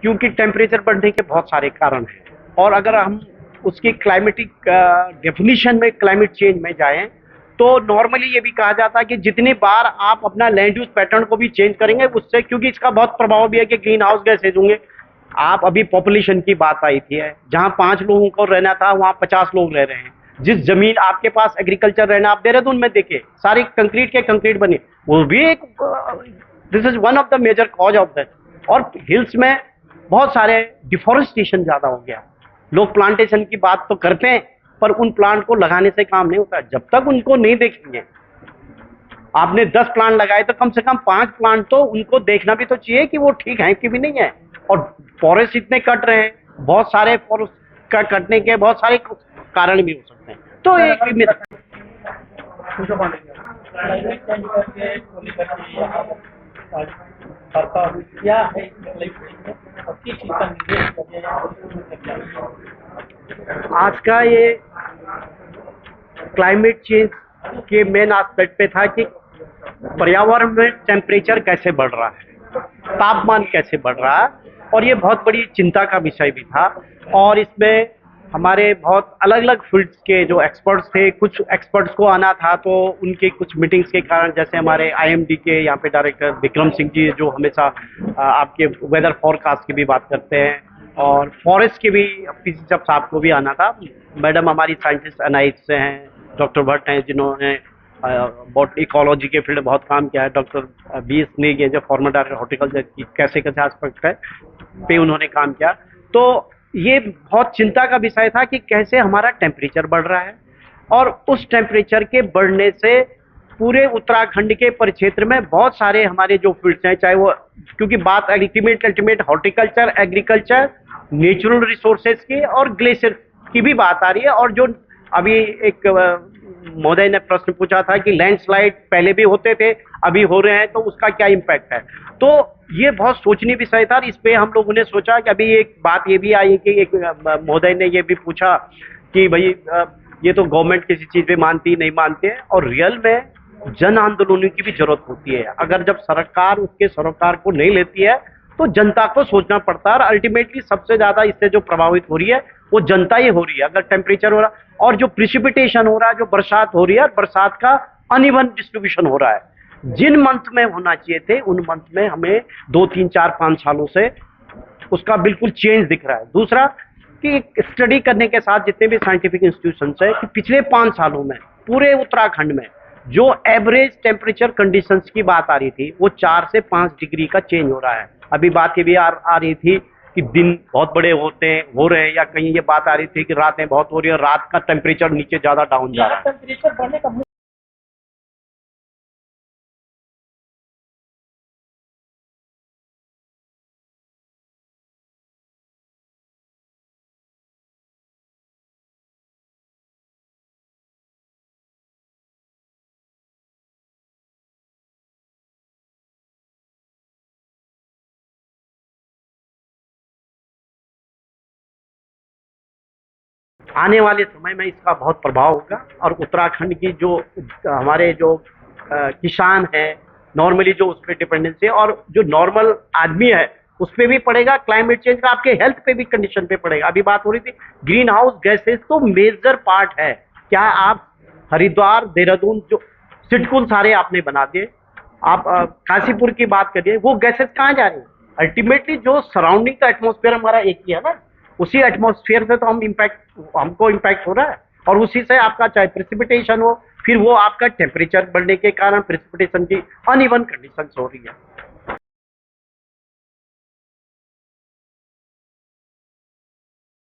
क्योंकि टेम्परेचर बढ़ने के बहुत सारे कारण हैं, और अगर हम उसकी क्लाइमेटिक डेफिनेशन में क्लाइमेट चेंज में जाएं तो नॉर्मली ये भी कहा जाता है कि जितनी बार आप अपना लैंड यूज पैटर्न को भी चेंज करेंगे उससे, क्योंकि इसका बहुत प्रभाव भी है कि ग्रीन हाउस गैसेज होंगे। आप अभी पॉपुलेशन की बात आई थी, है जहां 5 लोगों को रहना था वहां 50 लोग रह रहे हैं। जिस जमीन आपके पास एग्रीकल्चर रहना, आप देहरादून में देखिए सारी कंक्रीट के कंक्रीट बने, वो भी एक this is one of the major cause of that. और हिल्स में बहुत सारे डिफॉरेस्टेशन ज्यादा हो गया। लोग प्लांटेशन की बात तो करते हैं पर उन प्लांट को लगाने से काम नहीं होता। जब तक उनको नहीं देखेंगे, आपने 10 प्लांट लगाए तो कम से कम 5 प्लांट तो उनको देखना भी तो चाहिए कि वो ठीक है कि भी नहीं है। और फॉरेस्ट इतने कट रहे हैं, बहुत सारे फॉरेस्ट का कटने के बहुत सारे कारण भी हो सकते हैं। तो एक आज का ये क्लाइमेट चेंज के मेन एस्पेक्ट पे था कि पर्यावरण में टेम्परेचर कैसे बढ़ रहा है, तापमान कैसे बढ़ रहा है, और ये बहुत बड़ी चिंता का विषय भी था। और इसमें हमारे बहुत अलग अलग फील्ड्स के जो एक्सपर्ट्स थे, कुछ एक्सपर्ट्स को आना था तो उनके कुछ मीटिंग्स के कारण, जैसे हमारे आईएमडी के यहाँ पे डायरेक्टर विक्रम सिंह जी जो हमेशा आपके वेदर फोरकास्ट की भी बात करते हैं, और फॉरेस्ट के भी पीसी साहब को भी आना था। मैडम हमारी साइंटिस्ट एनआईएच से हैं, डॉक्टर भट्ट हैं जिन्होंने इकोलॉजी के फील्ड बहुत काम किया है, डॉक्टर बी स्नेक है जो फॉर्मर डायरेक्टर हॉर्टिकल्चर की कैसे कैसे एस्पेक्ट है पे उन्होंने काम किया। तो ये बहुत चिंता का विषय था कि कैसे हमारा टेम्परेचर बढ़ रहा है, और उस टेम्परेचर के बढ़ने से पूरे उत्तराखंड के परिक्षेत्र में बहुत सारे हमारे जो फील्ड्स हैं, चाहे वो, क्योंकि बात ultimate horticulture, agriculture, natural resources की और ग्लेशियर की भी बात आ रही है। और जो अभी एक महोदय ने प्रश्न पूछा था कि लैंडस्लाइड पहले भी होते थे अभी हो रहे हैं तो उसका क्या इम्पैक्ट है, तो ये बहुत सोचनीय विषय था। इस पे हम लोगों ने सोचा कि अभी एक बात ये भी आई कि एक महोदय ने ये भी पूछा कि भाई ये तो गवर्नमेंट किसी चीज पे मानती नहीं मानती है, और रियल में जन आंदोलनों की भी जरूरत होती है। अगर जब सरकार उसके सरोकार को नहीं लेती है तो जनता को सोचना पड़ता है, और अल्टीमेटली सबसे ज्यादा इससे जो प्रभावित हो रही है वो जनता ही हो रही है। अगर टेम्परेचर हो रहा और जो प्रिसिपिटेशन हो रहा है, जो बरसात हो रही है, बरसात का अनइवन डिस्ट्रीब्यूशन हो रहा है। जिन मंथ में होना चाहिए थे उन मंथ में हमें 2, 3, 4, 5 सालों से उसका बिल्कुल चेंज दिख रहा है। दूसरा कि स्टडी करने के साथ जितने भी साइंटिफिक इंस्टीट्यूशन है कि पिछले 5 सालों में पूरे उत्तराखंड में जो एवरेज टेम्परेचर कंडीशंस की बात आ रही थी वो 4 से 5 डिग्री का चेंज हो रहा है। अभी बात ये भी आ रही थी कि दिन बहुत बड़े हो रहे हैं, या कहीं ये बात आ रही थी कि रातें बहुत हो रही है, रात का टेम्परेचर नीचे ज्यादा डाउन जा रहा है। टेम्परेचर बढ़ने का आने वाले समय में इसका बहुत प्रभाव होगा। और उत्तराखंड की जो हमारे जो किसान है नॉर्मली जो उस पर डिपेंडेंसी है, और जो नॉर्मल आदमी है उस पर भी पड़ेगा। क्लाइमेट चेंज का आपके हेल्थ पे भी कंडीशन पे पड़ेगा। अभी बात हो रही थी ग्रीन हाउस गैसेज तो मेजर पार्ट है। क्या आप हरिद्वार, देहरादून जो सिडकुल सारे आपने बना दिए, आप काशीपुर की बात करिए, वो गैसेज कहाँ जा रही है? अल्टीमेटली जो सराउंडिंग का एटमॉस्फेयर हमारा एक ही है ना, उसी एटमॉस्फेयर से तो हमको इम्पैक्ट हो रहा है, और उसी से आपका चाहे प्रेसिपिटेशन हो, फिर वो आपका टेम्परेचर बढ़ने के कारण प्रेसिपिटेशन की अनइवन कंडीशंस हो रही है।